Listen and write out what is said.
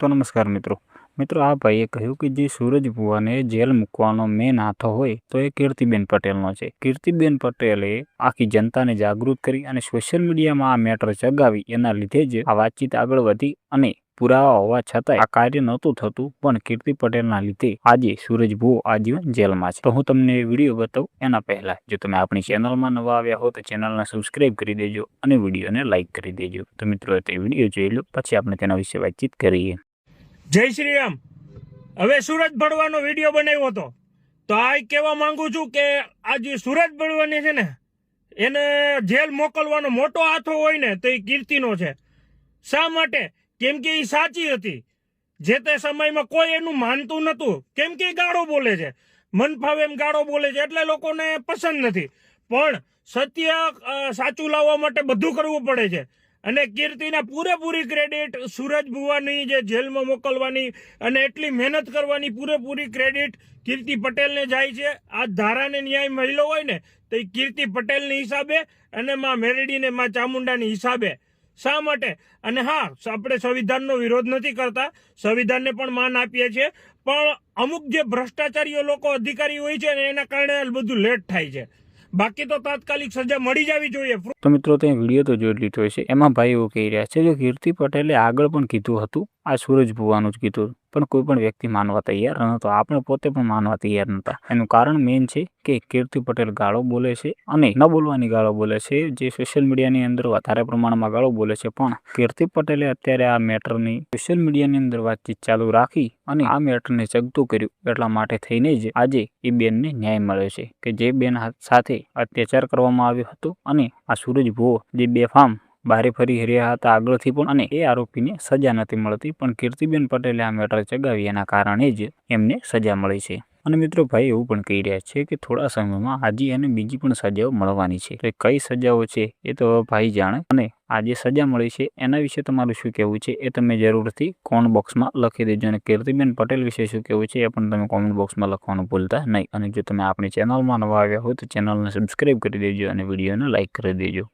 तो नमस्कार मित्रों मित्रों आ भाईए कह્યું કે જે સૂરજ ભુવાને જેલ મૂકવાનો મેન હાથો હોય તો એ કીર્તિબેન પટેલનો છે। કીર્તિબેન પટેલે આખી જનતાને જાગૃત કરી અને સોશિયલ મીડિયામાં આ મેટર ચગાવી એના લીધે જ આ વાતચીત આગળ વધી અને પુરાવા હોવા છતાંય આ કાર્ય નહોતું થતું પણ કીર્તિ પટેલના લીધે આજે સૂરજ ભુવો આજીવન જેલમાં છે। તો હું તમને વિડીયો બતાવું એના પહેલા જો તમે આપણી ચેનલમાં નવા આવ્યા હો તો ચેનલને સબસ્ક્રાઇબ કરી દેજો અને વિડીયોને લાઇક કરી દેજો। તો મિત્રો તે વિડીયો જોઈ લો પછી આપણે તેના વિશે વાતચીત કરીએ। જય શ્રી રામ। હવે સુરજ બળવાનો વિડીયો બનાવ્યો હતો તો આ કહેવા માંગુ છું કે આ જે સુરજ બળવાને છે ને એને જેલ મોકલવાનો મોટો હાથો હોય ને તો એ કીર્તિનો છે। શા માટે? કેમ કે એ સાચી હતી। જે તે સમયમાં કોઈ એનું માનતું નહોતું કેમ કે એ ગાળો બોલે છે, મન ફાવે એમ ગાળો બોલે છે એટલે લોકોને પસંદ નથી। પણ સત્ય સાચું લાવવા માટે બધું કરવું પડે છે અને કીર્તિના પૂરેપૂરી ક્રેડિટ સૂરજ ભુવાની જે જેલમાં મોકલવાની અને એટલી મહેનત કરવાની પૂરેપૂરી ક્રેડિટ કીર્તિ પટેલને જાય છે। આ ધારાને ન્યાય મળ્યો હોય ને તો એ કીર્તિ પટેલની હિસાબે અને માં મેરડીને માં ચામુંડાની હિસાબે। શા માટે? અને હા, આપણે સંવિધાનનો વિરોધ નથી કરતા, સંવિધાનને પણ માન આપીએ છીએ, પણ અમુક જે ભ્રષ્ટાચારીઓ લોકો અધિકારી હોય છે ને એના કારણે બધું લેટ થાય છે। બાકી તો તાત્કાલિક સજા મળી જવી જોઈએ। તો મિત્રો તે વિડીયો તો જોઈ લીધો છે। એમાં ભાઈ એવું કહી રહ્યા છે જો કીર્તિ પટેલે આગળ પણ કીધું હતું આ સૂરજ ભુવાનું જ કીધું પણ કોઈ પણ વ્યક્તિ માનવા તૈયાર નહોતો, આપણે પોતે પણ માનવા તૈયાર નહોતા। એનું કારણ મેઇન છે કે કીર્તિ પટેલ ગાળો બોલે છે અને ન બોલવાની ગાળો બોલે છે, જે સોશિયલ મીડિયાની અંદર વધારે પ્રમાણમાં ગાળો બોલે છે। પણ કીર્તિ પટેલે અત્યારે આ મેટરની સોશિયલ મીડિયાની અંદર વાતચીત ચાલુ રાખી અને આ મેટરને ચગતું કર્યું એટલા માટે થઈને જ આજે એ બેનને ન્યાય મળ્યો છે કે જે બેન સાથે અત્યાચાર કરવામાં આવ્યો હતો અને આ સૂરજ ભુવો જે બેફામ બારે ફરી રહ્યા હતા આગળથી પણ અને એ આરોપીને સજા નથી મળતી પણ કીર્તિબેન પટેલે આ મેટર ચગાવી એના કારણે જ એમને સજા મળી છે। અને મિત્રો ભાઈ એવું પણ કહી રહ્યા છે કે થોડા સમયમાં આજે એને બીજી પણ સજાઓ મળવાની છે। તો કઈ સજાઓ છે એ તો ભાઈ જાણે અને આજે સજા મળી છે એના વિશે તમારું શું કહેવું છે એ તમે જરૂરથી કોમેન્ટ બોક્સમાં લખી દેજો અને કીર્તિબેન પટેલ વિશે શું કહેવું છે એ પણ તમે કોમેન્ટ બોક્સમાં લખવાનું ભૂલતા નહીં। અને જો તમે આપણી ચેનલમાં નવા આવ્યા હોય તો ચેનલને સબસ્ક્રાઇબ કરી દેજો અને વિડીયોને લાઇક કરી દેજો।